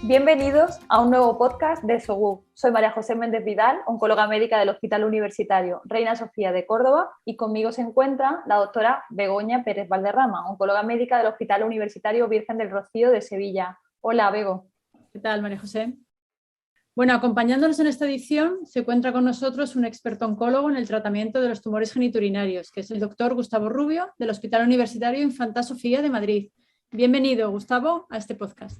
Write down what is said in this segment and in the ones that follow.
Bienvenidos a un nuevo podcast de SOGU. Soy María José Méndez Vidal, oncóloga médica del Hospital Universitario Reina Sofía de Córdoba, y conmigo se encuentra la doctora Begoña Pérez Valderrama, oncóloga médica del Hospital Universitario Virgen del Rocío de Sevilla. Hola, Bego. ¿Qué tal, María José? Bueno, acompañándonos en esta edición se encuentra con nosotros un experto oncólogo en el tratamiento de los tumores geniturinarios, que es el doctor Gustavo Rubio, del Hospital Universitario Infanta Sofía de Madrid. Bienvenido, Gustavo, a este podcast.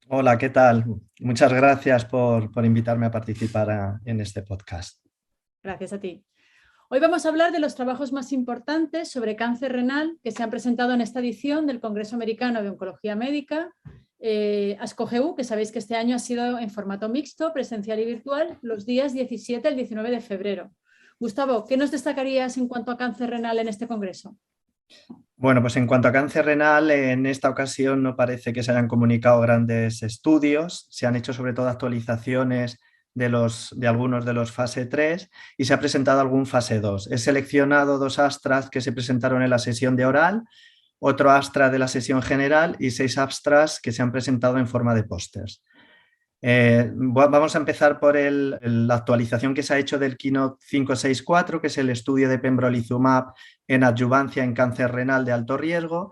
Hola, ¿qué tal? Muchas gracias por invitarme a participar en este podcast. Gracias a ti. Hoy vamos a hablar de los trabajos más importantes sobre cáncer renal que se han presentado en esta edición del Congreso Americano de Oncología Médica, ASCO-GU, que sabéis que este año ha sido en formato mixto, presencial y virtual, los días 17 al 19 de febrero. Gustavo, ¿qué nos destacarías en cuanto a cáncer renal en este congreso? Bueno, pues en cuanto a cáncer renal, en esta ocasión no parece que se hayan comunicado grandes estudios, se han hecho sobre todo actualizaciones de algunos de los fase 3 y se ha presentado algún fase 2. He seleccionado 2 abstracts que se presentaron en la sesión de oral, otro abstract de la sesión general y 6 abstracts que se han presentado en forma de pósters. Vamos a empezar por la actualización que se ha hecho del Keynote 564, que es el estudio de pembrolizumab en adyuvancia en cáncer renal de alto riesgo.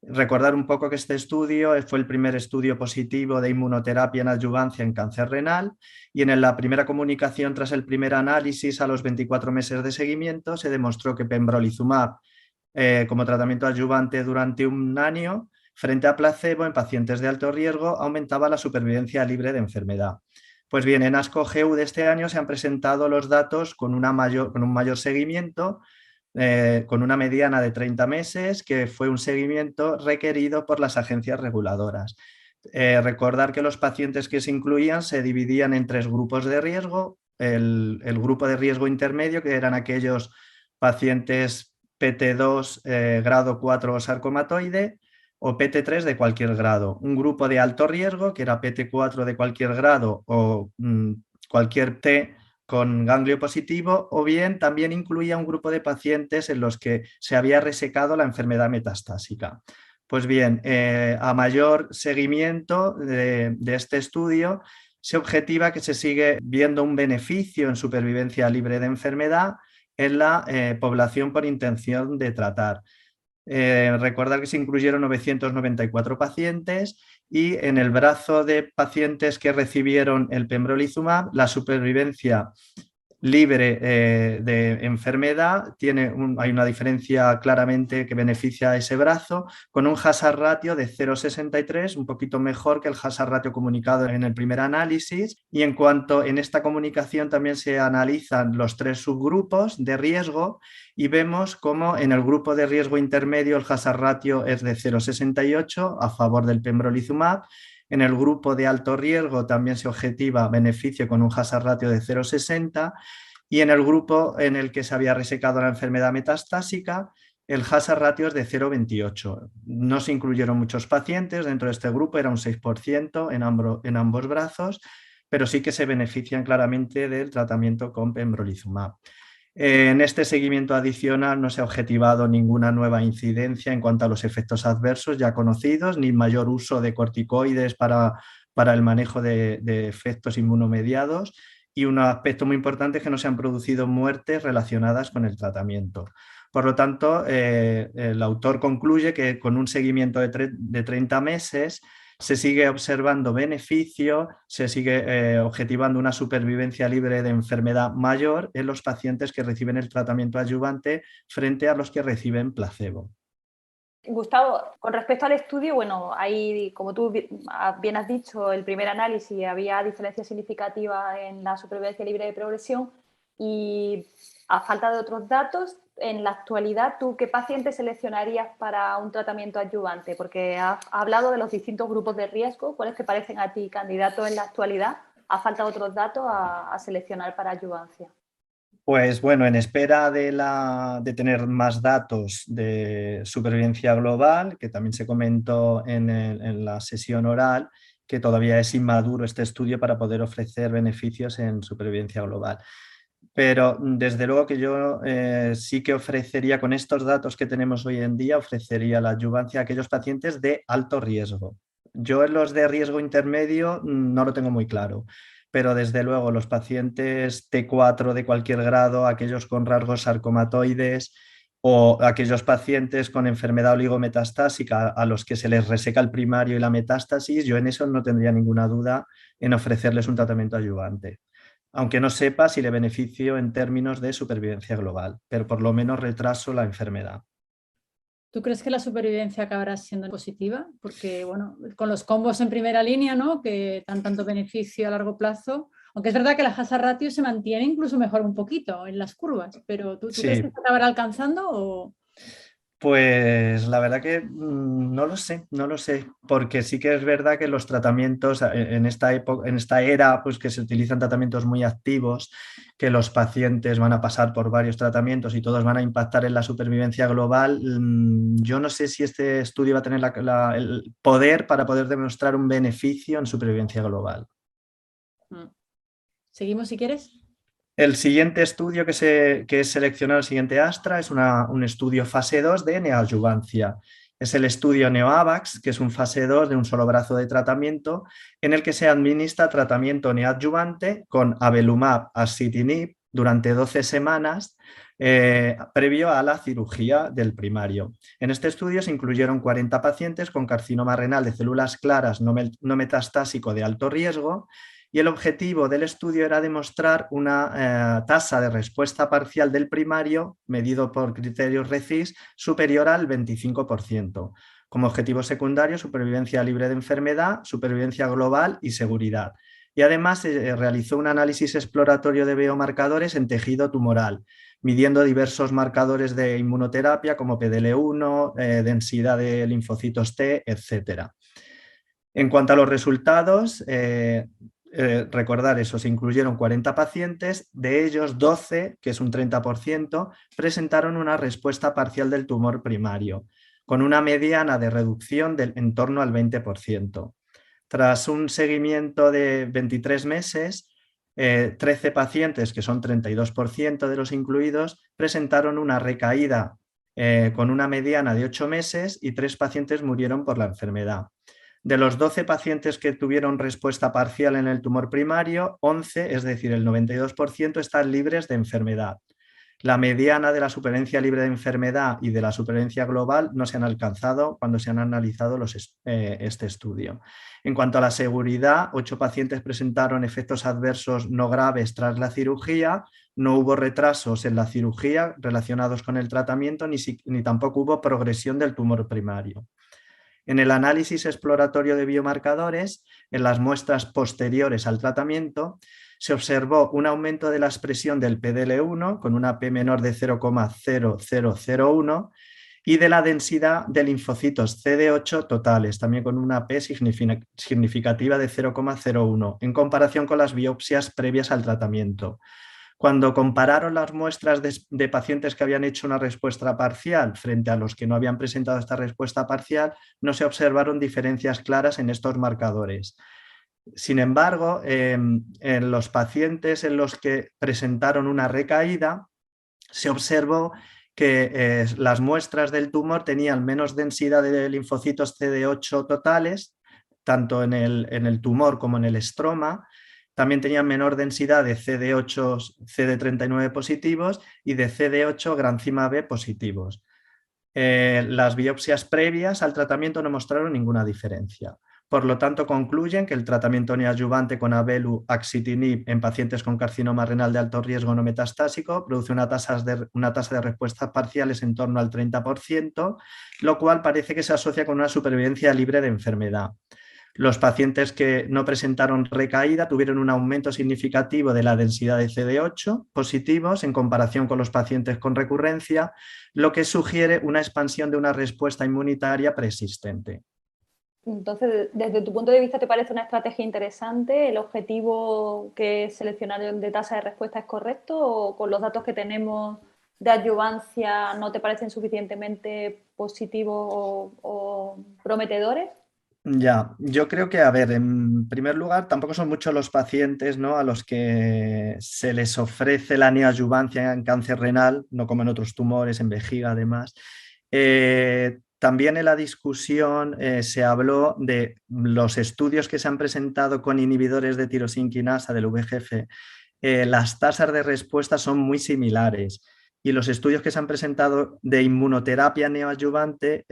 Recordar un poco que este estudio fue el primer estudio positivo de inmunoterapia en adyuvancia en cáncer renal, y en la primera comunicación tras el primer análisis a los 24 meses de seguimiento se demostró que pembrolizumab como tratamiento adyuvante durante un año frente a placebo en pacientes de alto riesgo aumentaba la supervivencia libre de enfermedad. Pues bien, en ASCO-GU de este año se han presentado los datos con un mayor seguimiento, con una mediana de 30 meses, que fue un seguimiento requerido por las agencias reguladoras. Recordar que los pacientes que se incluían se dividían en 3 grupos de riesgo. El grupo de riesgo intermedio, que eran aquellos pacientes PT2 grado 4 o sarcomatoide, o PT3 de cualquier grado. Un grupo de alto riesgo, que era PT4 de cualquier grado o cualquier T con ganglio positivo, o bien también incluía un grupo de pacientes en los que se había resecado la enfermedad metastásica. Pues bien, a mayor seguimiento de este estudio, se objetiva que se sigue viendo un beneficio en supervivencia libre de enfermedad en la población por intención de tratar. Recordar que se incluyeron 994 pacientes y en el brazo de pacientes que recibieron el pembrolizumab, la supervivencia libre de enfermedad hay una diferencia claramente que beneficia a ese brazo, con un hazard ratio de 0,63, un poquito mejor que el hazard ratio comunicado en el primer análisis. Y en cuanto en esta comunicación también se analizan los 3 subgrupos de riesgo y vemos cómo en el grupo de riesgo intermedio el hazard ratio es de 0,68 a favor del pembrolizumab. En el grupo de alto riesgo también se objetiva beneficio con un hazard ratio de 0,60, y en el grupo en el que se había resecado la enfermedad metastásica el hazard ratio es de 0,28. No se incluyeron muchos pacientes dentro de este grupo, era un 6% en ambos brazos, pero sí que se benefician claramente del tratamiento con pembrolizumab. En este seguimiento adicional no se ha objetivado ninguna nueva incidencia en cuanto a los efectos adversos ya conocidos, ni mayor uso de corticoides para el manejo de efectos inmunomediados, y un aspecto muy importante es que no se han producido muertes relacionadas con el tratamiento. Por lo tanto, el autor concluye que con un seguimiento de 30 meses se sigue observando beneficio, se sigue objetivando una supervivencia libre de enfermedad mayor en los pacientes que reciben el tratamiento adyuvante frente a los que reciben placebo. Gustavo, con respecto al estudio, bueno, ahí, como tú bien has dicho, el primer análisis había diferencias significativas en la supervivencia libre de progresión, y a falta de otros datos, en la actualidad, ¿tú qué pacientes seleccionarías para un tratamiento adyuvante? Porque has hablado de los distintos grupos de riesgo. ¿Cuáles te parecen a ti candidatos en la actualidad? A falta de otros datos a seleccionar para adyuvancia. Pues bueno, en espera de tener más datos de supervivencia global, que también se comentó en la sesión oral, que todavía es inmaduro este estudio para poder ofrecer beneficios en supervivencia global. Pero desde luego que yo sí que ofrecería, con estos datos que tenemos hoy en día, ofrecería la adyuvancia a aquellos pacientes de alto riesgo. Yo en los de riesgo intermedio no lo tengo muy claro, pero desde luego los pacientes T4 de cualquier grado, aquellos con rasgos sarcomatoides o aquellos pacientes con enfermedad oligometastásica a los que se les reseca el primario y la metástasis, yo en eso no tendría ninguna duda en ofrecerles un tratamiento adyuvante, aunque no sepa si le beneficio en términos de supervivencia global, pero por lo menos retraso la enfermedad. ¿Tú crees que la supervivencia acabará siendo positiva? Porque, bueno, con los combos en primera línea, ¿no?, que dan tanto beneficio a largo plazo, aunque es verdad que la hazard ratio se mantiene, incluso mejor un poquito en las curvas, pero ¿tú crees que Sí, se acabará alcanzando o...? pues la verdad que no lo sé, no lo sé, porque sí que es verdad que los tratamientos en esta época, en esta era, pues que se utilizan tratamientos muy activos, que los pacientes van a pasar por varios tratamientos y todos van a impactar en la supervivencia global. Yo no sé si este estudio va a tener el poder para poder demostrar un beneficio en supervivencia global. ¿Seguimos si quieres? El siguiente estudio que es seleccionado, el siguiente Astra, es un estudio fase 2 de neoadyuvancia. Es el estudio NeoAVAX, que es un fase 2 de un solo brazo de tratamiento, en el que se administra tratamiento neoadyuvante con avelumab axitinib durante 12 semanas previo a la cirugía del primario. En este estudio se incluyeron 40 pacientes con carcinoma renal de células claras no metastásico de alto riesgo, y el objetivo del estudio era demostrar una tasa de respuesta parcial del primario, medido por criterios RECIST, superior al 25%. Como objetivo secundario, supervivencia libre de enfermedad, supervivencia global y seguridad. Y además se realizó un análisis exploratorio de biomarcadores en tejido tumoral, midiendo diversos marcadores de inmunoterapia como PDL1, densidad de linfocitos T, etc. En cuanto a los resultados, recordar eso, se incluyeron 40 pacientes, de ellos 12, que es un 30%, presentaron una respuesta parcial del tumor primario, con una mediana de reducción en torno al 20%. Tras un seguimiento de 23 meses, 13 pacientes, que son 32% de los incluidos, presentaron una recaída con una mediana de 8 meses y 3 pacientes murieron por la enfermedad. De los 12 pacientes que tuvieron respuesta parcial en el tumor primario, 11, es decir, el 92%, están libres de enfermedad. La mediana de la supervivencia libre de enfermedad y de la supervivencia global no se han alcanzado cuando se han analizado este estudio. En cuanto a la seguridad, 8 pacientes presentaron efectos adversos no graves tras la cirugía, no hubo retrasos en la cirugía relacionados con el tratamiento, ni tampoco hubo progresión del tumor primario. En el análisis exploratorio de biomarcadores, en las muestras posteriores al tratamiento, se observó un aumento de la expresión del PDL1 con una P menor de 0,0001 y de la densidad de linfocitos CD8 totales, también con una P significativa de 0,01, en comparación con las biopsias previas al tratamiento. Cuando compararon las muestras de pacientes que habían hecho una respuesta parcial frente a los que no habían presentado esta respuesta parcial, no se observaron diferencias claras en estos marcadores. Sin embargo, en los pacientes en los que presentaron una recaída, se observó que las muestras del tumor tenían menos densidad de linfocitos CD8 totales, tanto en el tumor como en el estroma. También tenían menor densidad de CD8, CD39 positivos y de CD8 granzima B positivos. Las biopsias previas al tratamiento no mostraron ninguna diferencia. Por lo tanto, concluyen que el tratamiento neoadyuvante con abelu axitinib en pacientes con carcinoma renal de alto riesgo no metastásico produce una tasa de respuestas parciales en torno al 30%, lo cual parece que se asocia con una supervivencia libre de enfermedad. Los pacientes que no presentaron recaída tuvieron un aumento significativo de la densidad de CD8 positivos en comparación con los pacientes con recurrencia, lo que sugiere una expansión de una respuesta inmunitaria preexistente. Entonces, desde tu punto de vista, ¿te parece una estrategia interesante? ¿El objetivo que seleccionaron de tasa de respuesta es correcto o con los datos que tenemos de adyuvancia no te parecen suficientemente positivos o prometedores? Ya, yo creo que, a ver, en primer lugar, tampoco son muchos los pacientes, ¿no?, a los que se les ofrece la neoadyuvancia en cáncer renal, no como en otros tumores, en vejiga además. También en la discusión se habló de los estudios que se han presentado con inhibidores de tirosinquinasa del VEGF. Las tasas de respuesta son muy similares. Y los estudios que se han presentado de inmunoterapia neoadyuvante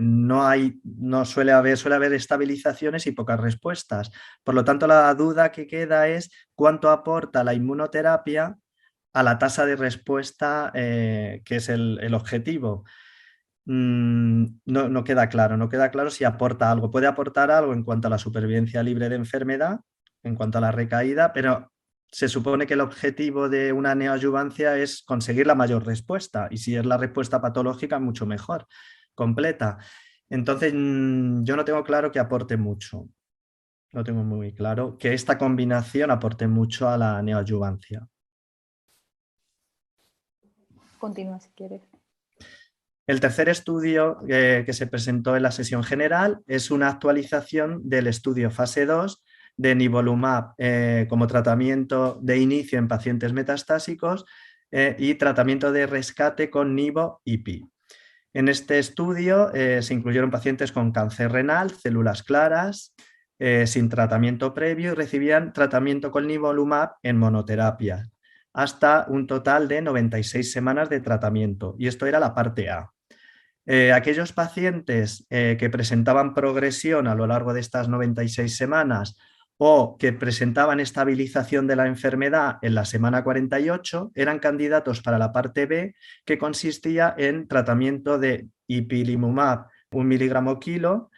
no suele haber estabilizaciones y pocas respuestas. Por lo tanto, la duda que queda es cuánto aporta la inmunoterapia a la tasa de respuesta, que es el objetivo. No queda claro, no queda claro si aporta algo. Puede aportar algo en cuanto a la supervivencia libre de enfermedad, en cuanto a la recaída, pero se supone que el objetivo de una neoadyuvancia es conseguir la mayor respuesta, y si es la respuesta patológica, mucho mejor, completa. Entonces, yo no tengo claro que aporte mucho, no tengo muy claro que esta combinación aporte mucho a la neoadyuvancia. Continúa si quieres. El tercer estudio que se presentó en la sesión general es una actualización del estudio fase 2 de nivolumab como tratamiento de inicio en pacientes metastásicos y tratamiento de rescate con nivo-IPI. En este estudio se incluyeron pacientes con cáncer renal, células claras, sin tratamiento previo, y recibían tratamiento con nivolumab en monoterapia, hasta un total de 96 semanas de tratamiento, y esto era la parte A. Aquellos pacientes que presentaban progresión a lo largo de estas 96 semanas o que presentaban estabilización de la enfermedad en la semana 48 eran candidatos para la parte B, que consistía en tratamiento de ipilimumab 1 miligramo kilo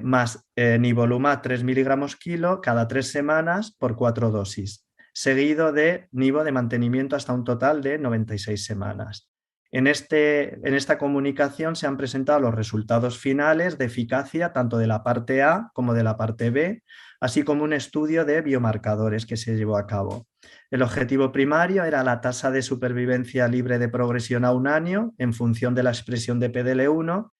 más nivolumab 3 miligramos kilo cada 3 semanas por 4 dosis, seguido de nivo de mantenimiento hasta un total de 96 semanas. En esta comunicación se han presentado los resultados finales de eficacia tanto de la parte A como de la parte B, así como un estudio de biomarcadores que se llevó a cabo. El objetivo primario era la tasa de supervivencia libre de progresión a un año en función de la expresión de PDL1,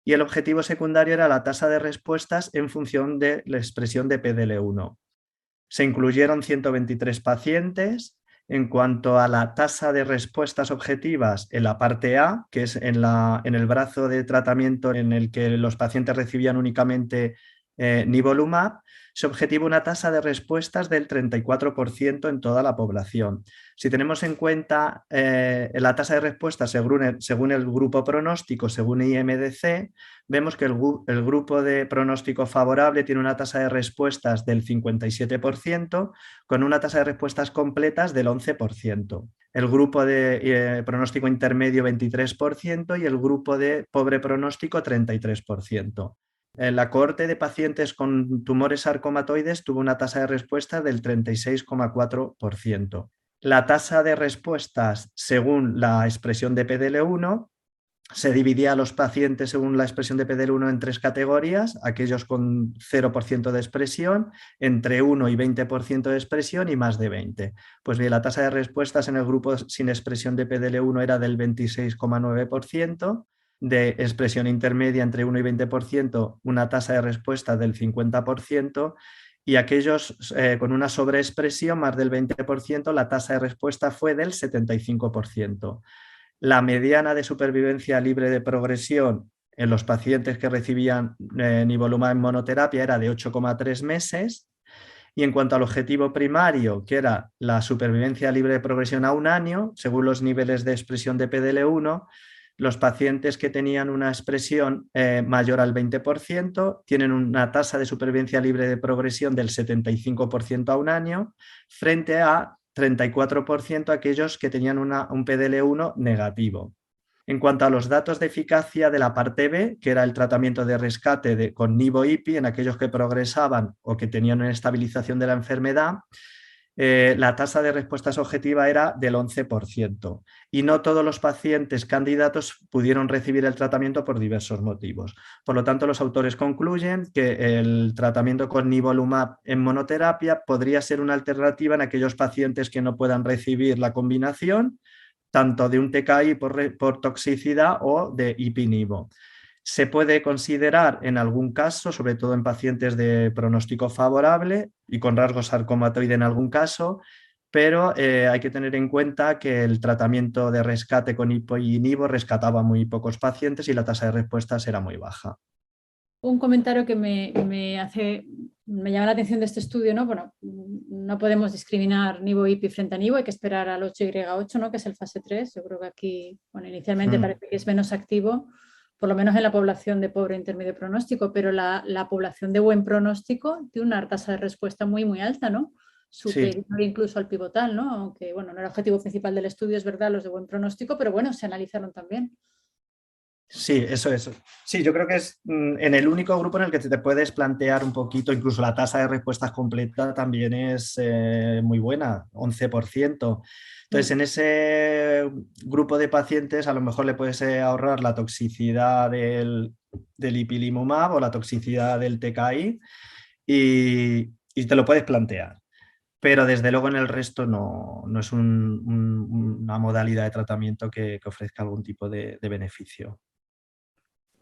y el objetivo secundario era la tasa de respuestas en función de la expresión de PDL1. Se incluyeron 123 pacientes. En cuanto a la tasa de respuestas objetivas en la parte A, que es en el brazo de tratamiento en el que los pacientes recibían únicamente nivolumab, se objetiva una tasa de respuestas del 34% en toda la población. Si tenemos en cuenta la tasa de respuesta según el grupo pronóstico, según IMDC, vemos que el grupo de pronóstico favorable tiene una tasa de respuestas del 57%, con una tasa de respuestas completas del 11%. El grupo de pronóstico intermedio 23% y el grupo de pobre pronóstico 33%. La cohorte de pacientes con tumores sarcomatoides tuvo una tasa de respuesta del 36,4%. La tasa de respuestas según la expresión de PDL1 se dividía a los pacientes según la expresión de PDL1 en 3 categorías: aquellos con 0% de expresión, entre 1 y 20% de expresión y más de 20. Pues bien, la tasa de respuestas en el grupo sin expresión de PDL1 era del 26,9%, de expresión intermedia entre 1 y 20%, una tasa de respuesta del 50%, y aquellos con una sobreexpresión más del 20%, la tasa de respuesta fue del 75%. La mediana de supervivencia libre de progresión en los pacientes que recibían nivolumab en monoterapia era de 8,3 meses. Y en cuanto al objetivo primario, que era la supervivencia libre de progresión a un año, según los niveles de expresión de PDL1, los pacientes que tenían una expresión mayor al 20% tienen una tasa de supervivencia libre de progresión del 75% a un año, frente a 34% aquellos que tenían un PDL1 negativo. En cuanto a los datos de eficacia de la parte B, que era el tratamiento de rescate con nivo-IPI en aquellos que progresaban o que tenían una estabilización de la enfermedad, la tasa de respuesta objetiva era del 11% y no todos los pacientes candidatos pudieron recibir el tratamiento por diversos motivos. Por lo tanto, los autores concluyen que el tratamiento con nivolumab en monoterapia podría ser una alternativa en aquellos pacientes que no puedan recibir la combinación tanto de un TKI por toxicidad o de ipi-nivo. Se puede considerar en algún caso, sobre todo en pacientes de pronóstico favorable y con rasgo sarcomatoide en algún caso, pero hay que tener en cuenta que el tratamiento de rescate con ipi-nivo rescataba muy pocos pacientes y la tasa de respuestas era muy baja. Un comentario que me llama la atención de este estudio, ¿no? Bueno, no podemos discriminar nivo-ipi frente a nivo, hay que esperar al 8Y8, ¿no? Que es el fase 3. Yo creo que aquí, bueno, inicialmente parece que es menos activo, por lo menos en la población de pobre e intermedio pronóstico, pero la población de buen pronóstico tiene una tasa de respuesta muy, muy alta, ¿no? Superior incluso al pivotal, ¿no? Aunque, bueno, no era el objetivo principal del estudio, es verdad, los de buen pronóstico, pero bueno, se analizaron también. Sí, eso es. Sí, yo creo que es en el único grupo en el que te puedes plantear un poquito, incluso la tasa de respuestas completa también es muy buena, 11%. Entonces, en ese grupo de pacientes a lo mejor le puedes ahorrar la toxicidad del ipilimumab o la toxicidad del TKI y te lo puedes plantear. Pero desde luego en el resto no es una modalidad de tratamiento que ofrezca algún tipo de beneficio.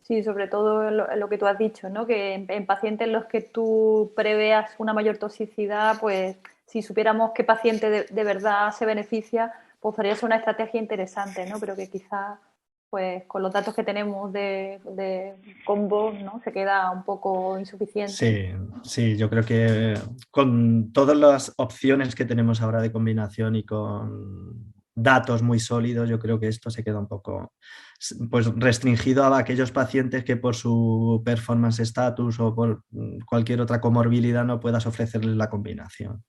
Sí, sobre todo lo que tú has dicho, ¿no? Que en pacientes en los que tú preveas una mayor toxicidad, pues si supiéramos qué paciente de verdad se beneficia, pues podría ser una estrategia interesante, ¿no? Pero que quizás, pues con los datos que tenemos de combo, ¿no? Se queda un poco insuficiente. Sí, yo creo que con todas las opciones que tenemos ahora de combinación y con datos muy sólidos, yo creo que esto se queda un poco pues, restringido a aquellos pacientes que por su performance status o por cualquier otra comorbilidad no puedas ofrecerles la combinación.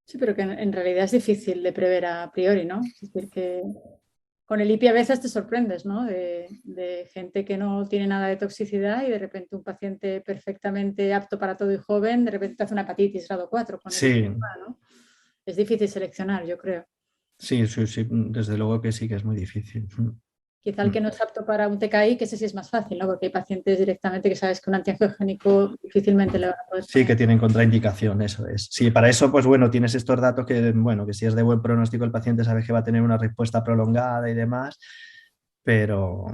Sí, pero que en realidad es difícil de prever a priori, ¿no? Es decir, que con el IPI a veces te sorprendes, ¿no? De gente que no tiene nada de toxicidad y de repente un paciente perfectamente apto para todo y joven, de repente te hace una hepatitis grado 4 con el IPI, ¿no? Es difícil seleccionar, yo creo. Sí, desde luego que sí, que es muy difícil. Quizá el que no es apto para un TKI, que ese sí es más fácil, ¿no? Porque hay pacientes directamente que sabes que un antiangiogénico difícilmente le van a poder poner. Sí, que tienen contraindicación, eso es. Sí, para eso, pues bueno, tienes estos datos que, bueno, que si es de buen pronóstico el paciente sabes que va a tener una respuesta prolongada y demás, pero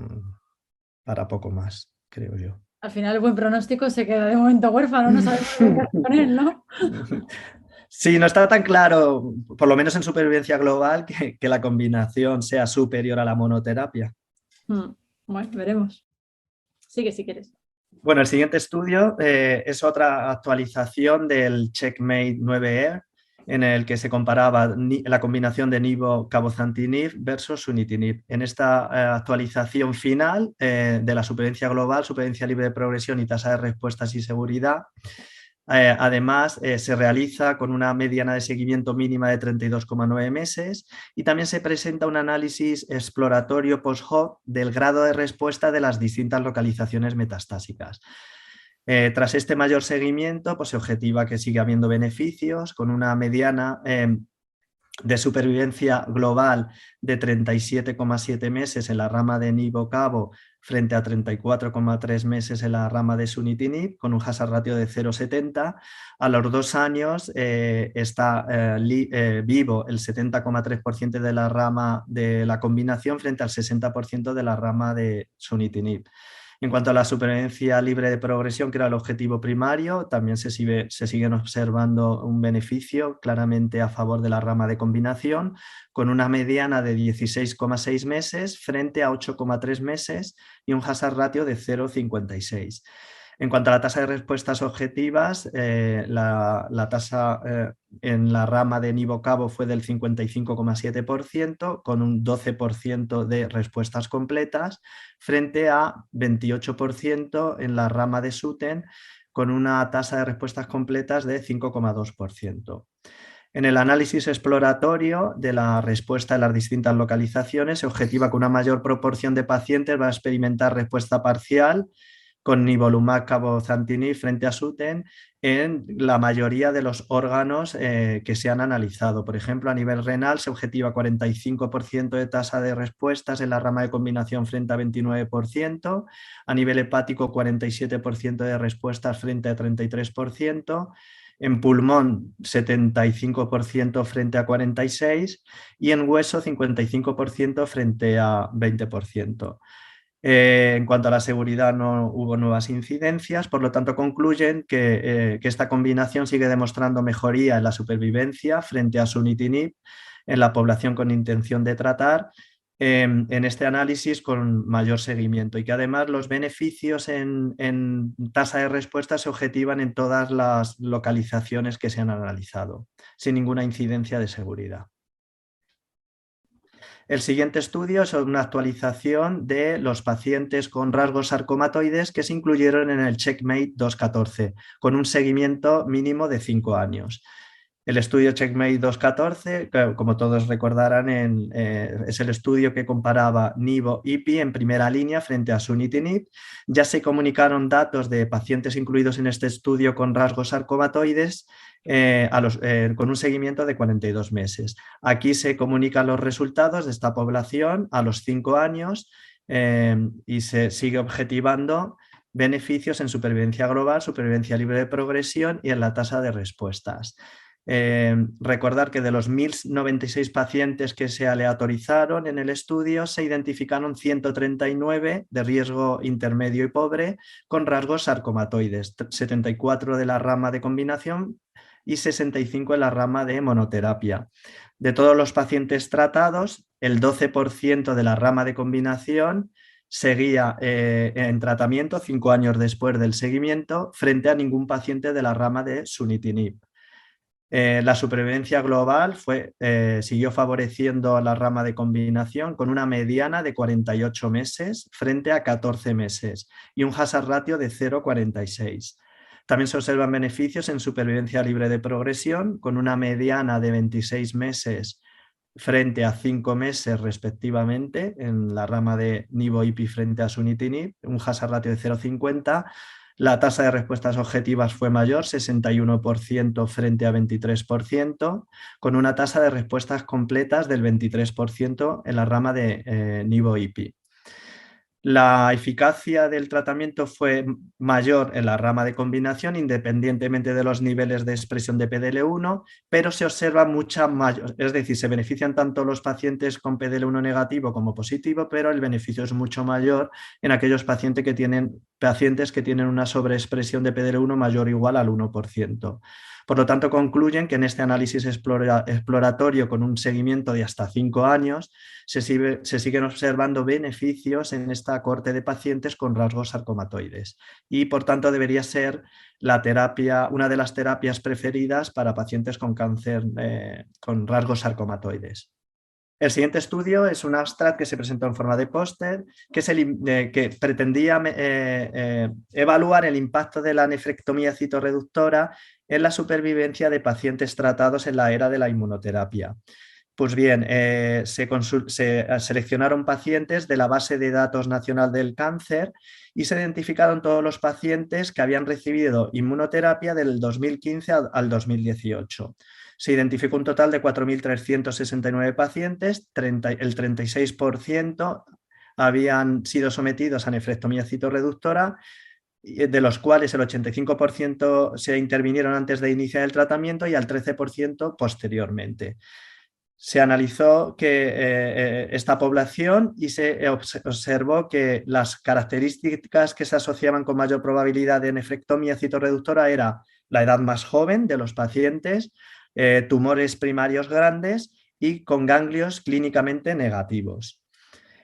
para poco más, creo yo. Al final el buen pronóstico se queda de momento huérfano, no sabemos qué hacer con él, ¿no? Sí, no está tan claro, por lo menos en supervivencia global, que la combinación sea superior a la monoterapia. Bueno, veremos. Sigue si quieres. Bueno, el siguiente estudio es otra actualización del CheckMate 9E, en el que se comparaba la combinación de nivo-cabozantinib versus sunitinib. En esta actualización final de la supervivencia global, supervivencia libre de progresión y tasa de respuestas y seguridad, además, se realiza con una mediana de seguimiento mínima de 32,9 meses y también se presenta un análisis exploratorio post-hoc del grado de respuesta de las distintas localizaciones metastásicas. Tras este mayor seguimiento, pues se objetiva que sigue habiendo beneficios con una mediana de supervivencia global de 37,7 meses en la rama de nivo-cabo frente a 34,3 meses en la rama de sunitinib, con un hazard ratio de 0,70. A los 2 años está vivo el 70,3% de la rama de la combinación frente al 60% de la rama de sunitinib. En cuanto a la supervivencia libre de progresión, que era el objetivo primario, también se siguen observando un beneficio claramente a favor de la rama de combinación, con una mediana de 16,6 meses frente a 8,3 meses y un hazard ratio de 0,56. En cuanto a la tasa de respuestas objetivas, la tasa en la rama de nivo-cabo fue del 55,7%, con un 12% de respuestas completas, frente a 28% en la rama de SUTEN, con una tasa de respuestas completas de 5,2%. En el análisis exploratorio de la respuesta en las distintas localizaciones, se objetiva que una mayor proporción de pacientes va a experimentar respuesta parcial, con nivolumab cabozantinib frente a SUTENT en la mayoría de los órganos que se han analizado. Por ejemplo, a nivel renal se objetiva 45% de tasa de respuestas en la rama de combinación frente a 29%, a nivel hepático 47% de respuestas frente a 33%, en pulmón 75% frente a 46% y en hueso 55% frente a 20%. En cuanto a la seguridad no hubo nuevas incidencias, por lo tanto concluyen que esta combinación sigue demostrando mejoría en la supervivencia frente a sunitinib en la población con intención de tratar en este análisis con mayor seguimiento y que además los beneficios en tasa de respuesta se objetivan en todas las localizaciones que se han analizado, sin ninguna incidencia de seguridad. El siguiente estudio es una actualización de los pacientes con rasgos sarcomatoides que se incluyeron en el Checkmate 214, con un seguimiento mínimo de 5 años. El estudio Checkmate 214, como todos recordarán, es el estudio que comparaba nivo-ipi en primera línea frente a sunitinib. Ya se comunicaron datos de pacientes incluidos en este estudio con rasgos sarcomatoides con un seguimiento de 42 meses. Aquí se comunican los resultados de esta población a los 5 años y se sigue objetivando beneficios en supervivencia global, supervivencia libre de progresión y en la tasa de respuestas. Recordar que de los 1.096 pacientes que se aleatorizaron en el estudio se identificaron 139 de riesgo intermedio y pobre con rasgos sarcomatoides, 74 de la rama de combinación y 65 en la rama de monoterapia. De todos los pacientes tratados, el 12% de la rama de combinación seguía en tratamiento 5 años después del seguimiento frente a ningún paciente de la rama de sunitinib. La supervivencia global siguió favoreciendo a la rama de combinación con una mediana de 48 meses frente a 14 meses y un hazard ratio de 0,46. También se observan beneficios en supervivencia libre de progresión con una mediana de 26 meses frente a 5 meses respectivamente en la rama de nivo-ipi frente a sunitinib, un hazard ratio de 0,50. La tasa de respuestas objetivas fue mayor, 61% frente a 23%, con una tasa de respuestas completas del 23% en la rama de nivo-ipi. La eficacia del tratamiento fue mayor en la rama de combinación, independientemente de los niveles de expresión de PDL1, pero se observa mucha mayor, es decir, se benefician tanto los pacientes con PDL1 negativo como positivo, pero el beneficio es mucho mayor en aquellos pacientes que tienen una sobreexpresión de PDL1 mayor o igual al 1%. Por lo tanto, concluyen que en este análisis exploratorio con un seguimiento de hasta 5 años se siguen observando beneficios en esta cohorte de pacientes con rasgos sarcomatoides y, por tanto, debería ser una de las terapias preferidas para pacientes con cáncer con rasgos sarcomatoides. El siguiente estudio es un abstract que se presentó en forma de póster que pretendía evaluar el impacto de la nefrectomía citorreductora en la supervivencia de pacientes tratados en la era de la inmunoterapia. Pues bien, se seleccionaron pacientes de la base de datos nacional del cáncer y se identificaron todos los pacientes que habían recibido inmunoterapia del 2015 al 2018. Se identificó un total de 4.369 pacientes, el 36% habían sido sometidos a nefrectomía citorreductora, de los cuales el 85% se intervinieron antes de iniciar el tratamiento y al 13% posteriormente. Se analizó esta población y se observó que las características que se asociaban con mayor probabilidad de nefrectomía citorreductora era la edad más joven de los pacientes, tumores primarios grandes y con ganglios clínicamente negativos.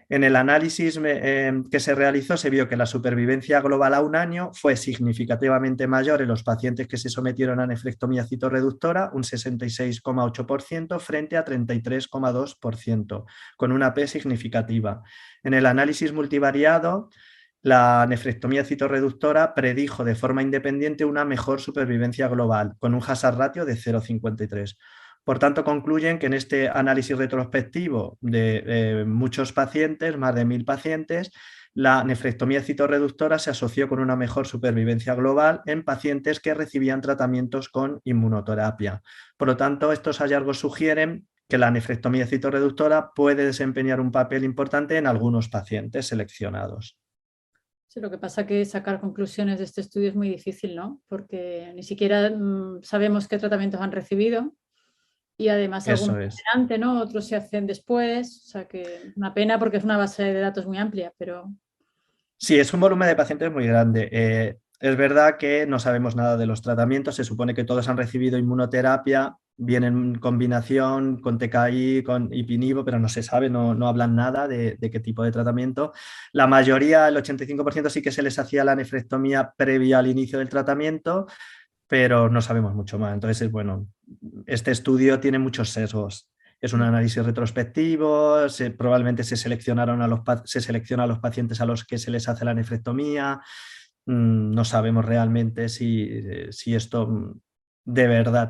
En el análisis que se realizó se vio que la supervivencia global a 1 año fue significativamente mayor en los pacientes que se sometieron a nefrectomía citorreductora, un 66,8% frente a 33,2%, con una P significativa. En el análisis multivariado, la nefrectomía citorreductora predijo de forma independiente una mejor supervivencia global, con un hazard ratio de 0,53. Por tanto, concluyen que en este análisis retrospectivo de muchos pacientes, más de 1.000 pacientes, la nefrectomía citorreductora se asoció con una mejor supervivencia global en pacientes que recibían tratamientos con inmunoterapia. Por lo tanto, estos hallazgos sugieren que la nefrectomía citorreductora puede desempeñar un papel importante en algunos pacientes seleccionados. Sí, lo que pasa que sacar conclusiones de este estudio es muy difícil, ¿no? Porque ni siquiera sabemos qué tratamientos han recibido y además algunos Eso se es. hacen antes, ¿no? Otros se hacen después, o sea que es una pena porque es una base de datos muy amplia, pero... Sí, es un volumen de pacientes muy grande. Es verdad que no sabemos nada de los tratamientos, se supone que todos han recibido inmunoterapia, vienen en combinación con TKI, con Ipinivo, pero no se sabe, no hablan nada de qué tipo de tratamiento. La mayoría, el 85%, sí que se les hacía la nefrectomía previa al inicio del tratamiento, pero no sabemos mucho más. Entonces, bueno, este estudio tiene muchos sesgos. Es un análisis retrospectivo, probablemente se selecciona a los pacientes a los que se les hace la nefrectomía. No sabemos realmente si esto de verdad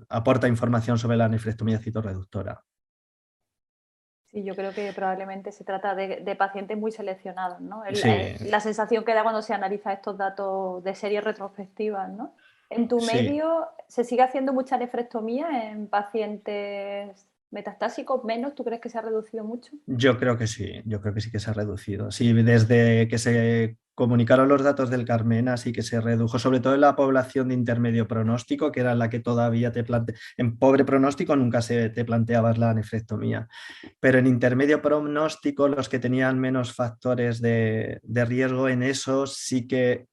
aporta información sobre la nefrectomía citorreductora. Sí, yo creo que probablemente se trata de pacientes muy seleccionados, ¿no? Sí, La sensación que da cuando se analiza estos datos de series retrospectivas, ¿no? En tu sí. medio, ¿se sigue haciendo mucha nefrectomía en pacientes metastásicos? ¿Menos? ¿Tú crees que se ha reducido mucho? Yo creo que sí que se ha reducido. Sí, desde que se comunicaron los datos del Carmena, sí que se redujo, sobre todo en la población de intermedio pronóstico, que era la que todavía en pobre pronóstico nunca te planteabas la nefrectomía, pero en intermedio pronóstico, los que tenían menos factores de riesgo, en eso sí que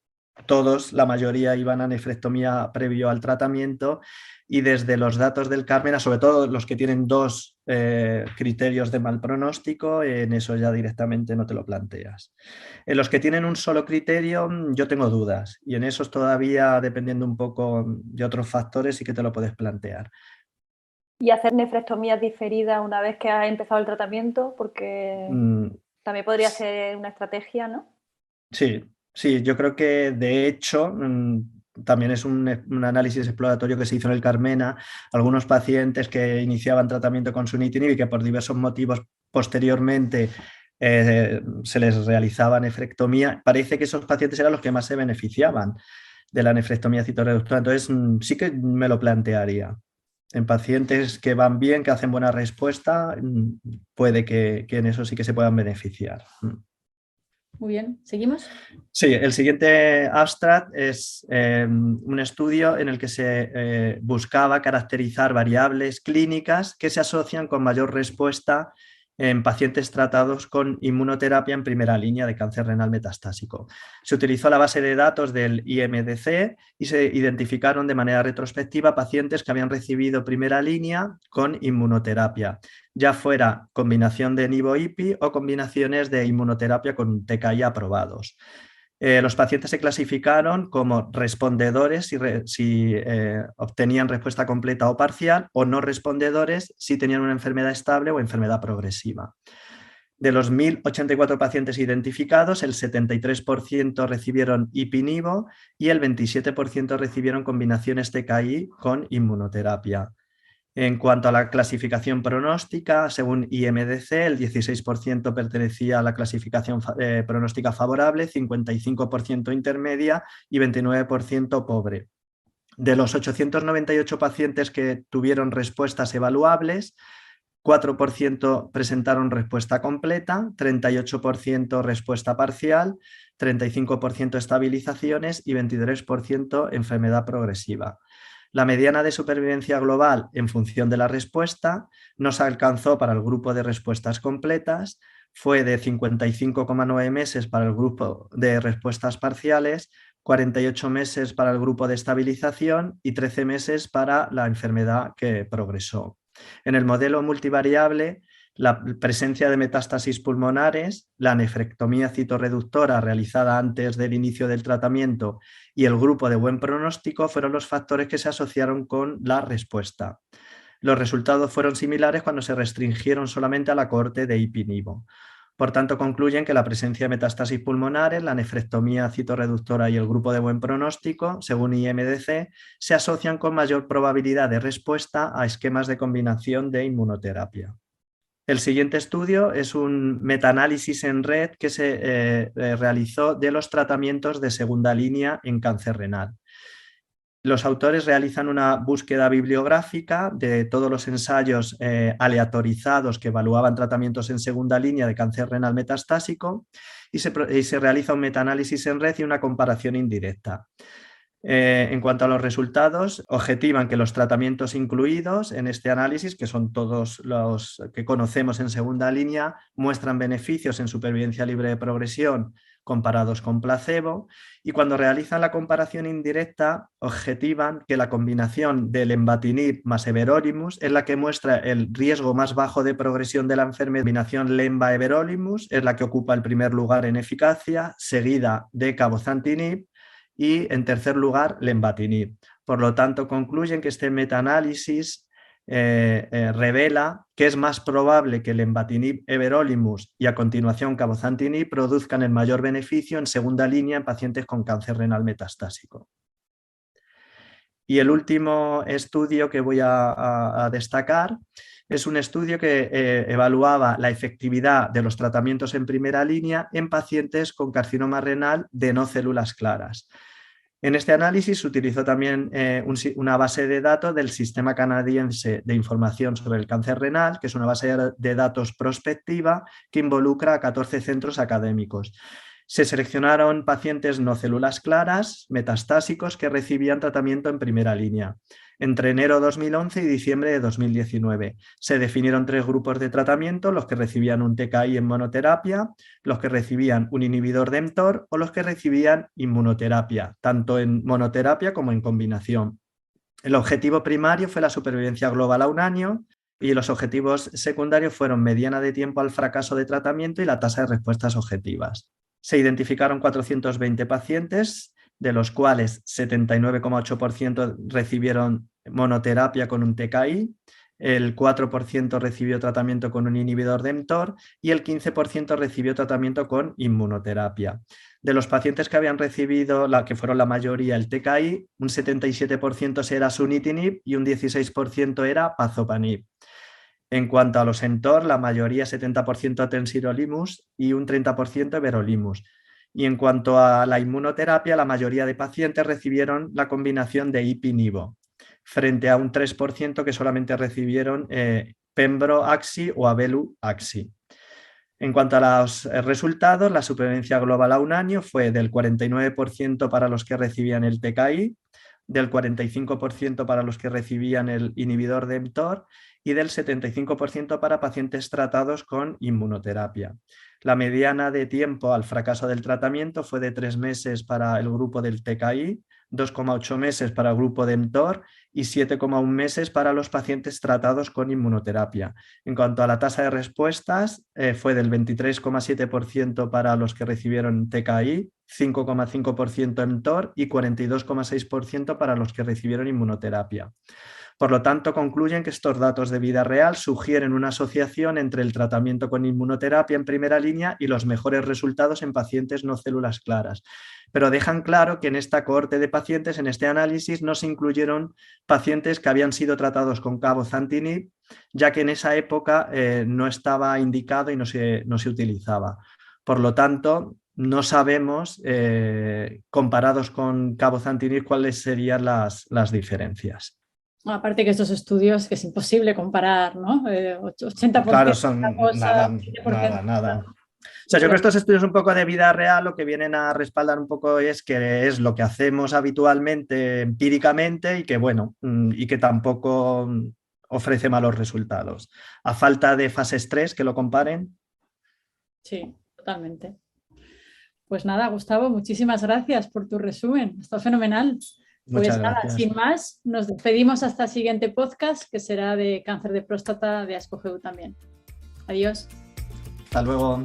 todos, la mayoría, iban a nefrectomía previo al tratamiento. Y desde los datos del Carmena, sobre todo los que tienen dos criterios de mal pronóstico, en eso ya directamente no te lo planteas. En los que tienen un solo criterio, yo tengo dudas, y en esos todavía, dependiendo un poco de otros factores, sí que te lo puedes plantear. Y hacer nefrectomías diferidas una vez que ha empezado el tratamiento, porque Mm, también podría ser una estrategia, ¿no? Sí, sí, yo creo que de hecho también es un análisis exploratorio que se hizo en el Carmena. Algunos pacientes que iniciaban tratamiento con sunitinib y que por diversos motivos posteriormente se les realizaba nefrectomía, parece que esos pacientes eran los que más se beneficiaban de la nefrectomía citorreductora. Entonces sí que me lo plantearía. En pacientes que van bien, que hacen buena respuesta, puede que en eso sí que se puedan beneficiar. Muy bien, ¿seguimos? Sí, el siguiente abstract es un estudio en el que se buscaba caracterizar variables clínicas que se asocian con mayor respuesta en pacientes tratados con inmunoterapia en primera línea de cáncer renal metastásico. Se utilizó la base de datos del IMDC y se identificaron de manera retrospectiva pacientes que habían recibido primera línea con inmunoterapia, ya fuera combinación de nivo-IPI o combinaciones de inmunoterapia con TKI aprobados. Los pacientes se clasificaron como respondedores si obtenían respuesta completa o parcial, o no respondedores si tenían una enfermedad estable o enfermedad progresiva. De los 1.084 pacientes identificados, el 73% recibieron IPI-NIVO y el 27% recibieron combinaciones TKI con inmunoterapia. En cuanto a la clasificación pronóstica, según IMDC, el 16% pertenecía a la clasificación pronóstica favorable, 55% intermedia y 29% pobre. De los 898 pacientes que tuvieron respuestas evaluables, 4% presentaron respuesta completa, 38% respuesta parcial, 35% estabilizaciones y 23% enfermedad progresiva. La mediana de supervivencia global en función de la respuesta nos alcanzó para el grupo de respuestas completas, fue de 55,9 meses para el grupo de respuestas parciales, 48 meses para el grupo de estabilización y 13 meses para la enfermedad que progresó. En el modelo multivariable, la presencia de metástasis pulmonares, la nefrectomía citorreductora realizada antes del inicio del tratamiento y el grupo de buen pronóstico fueron los factores que se asociaron con la respuesta. Los resultados fueron similares cuando se restringieron solamente a la cohorte de IPI-NIVO. Por tanto, concluyen que la presencia de metástasis pulmonares, la nefrectomía citorreductora y el grupo de buen pronóstico, según IMDC, se asocian con mayor probabilidad de respuesta a esquemas de combinación de inmunoterapia. El siguiente estudio es un metaanálisis en red que se realizó de los tratamientos de segunda línea en cáncer renal. Los autores realizan una búsqueda bibliográfica de todos los ensayos aleatorizados que evaluaban tratamientos en segunda línea de cáncer renal metastásico y se realiza un metaanálisis en red y una comparación indirecta. En cuanto a los resultados, objetivan que los tratamientos incluidos en este análisis, que son todos los que conocemos en segunda línea, muestran beneficios en supervivencia libre de progresión comparados con placebo, y cuando realizan la comparación indirecta, objetivan que la combinación del lenvatinib más everolimus es la que muestra el riesgo más bajo de progresión de la enfermedad. La combinación lenva-everolimus es la que ocupa el primer lugar en eficacia, seguida de cabozantinib, y en tercer lugar lenvatinib. Por lo tanto, concluyen que este metaanálisis revela que es más probable que lenvatinib everolimus y a continuación cabozantinib produzcan el mayor beneficio en segunda línea en pacientes con cáncer renal metastásico. Y el último estudio que voy a destacar es un estudio que evaluaba la efectividad de los tratamientos en primera línea en pacientes con carcinoma renal de no células claras. En este análisis se utilizó también una base de datos del Sistema Canadiense de Información sobre el Cáncer Renal, que es una base de datos prospectiva que involucra a 14 centros académicos. Se seleccionaron pacientes no células claras, metastásicos, que recibían tratamiento en primera línea. Entre enero de 2011 y diciembre de 2019 se definieron 3 grupos de tratamiento: los que recibían un TKI en monoterapia, los que recibían un inhibidor de mTOR o los que recibían inmunoterapia, tanto en monoterapia como en combinación. El objetivo primario fue la supervivencia global a un año y los objetivos secundarios fueron mediana de tiempo al fracaso de tratamiento y la tasa de respuestas objetivas. Se identificaron 420 pacientes, de los cuales 79,8% recibieron monoterapia con un TKI, el 4% recibió tratamiento con un inhibidor de mTOR y el 15% recibió tratamiento con inmunoterapia. De los pacientes que habían recibido, que fueron la mayoría, el TKI, un 77% era sunitinib y un 16% era pazopanib. En cuanto a los mTOR, la mayoría, 70% temsirolimus y un 30% everolimus. Y en cuanto a la inmunoterapia, la mayoría de pacientes recibieron la combinación de ipi-nivo, frente a un 3% que solamente recibieron pembro-axi o abelu-axi. En cuanto a los resultados, la supervivencia global a un año fue del 49% para los que recibían el TKI, del 45% para los que recibían el inhibidor de mTOR y del 75% para pacientes tratados con inmunoterapia. La mediana de tiempo al fracaso del tratamiento fue de 3 meses para el grupo del TKI, 2,8 meses para el grupo de mTOR y 7,1 meses para los pacientes tratados con inmunoterapia. En cuanto a la tasa de respuestas, fue del 23,7% para los que recibieron TKI, 5,5% mTOR y 42,6% para los que recibieron inmunoterapia. Por lo tanto, concluyen que estos datos de vida real sugieren una asociación entre el tratamiento con inmunoterapia en primera línea y los mejores resultados en pacientes no células claras. Pero dejan claro que en esta cohorte de pacientes, en este análisis, no se incluyeron pacientes que habían sido tratados con cabozantinib, ya que en esa época no estaba indicado y no se utilizaba. Por lo tanto, no sabemos, comparados con cabozantinib, cuáles serían las diferencias. Aparte que estos estudios, que es imposible comparar, ¿no? 80% claro, son cosa, nada. O sea, yo creo que estos estudios un poco de vida real lo que vienen a respaldar un poco es que es lo que hacemos habitualmente empíricamente y que, bueno, y que tampoco ofrece malos resultados. A falta de fases 3 que lo comparen. Sí, totalmente. Pues nada, Gustavo, muchísimas gracias por tu resumen. Está fenomenal. Muchas Pues nada, gracias. sin más, nos despedimos hasta el siguiente podcast, que será de cáncer de próstata de ASCO-GU también. Adiós. Hasta luego.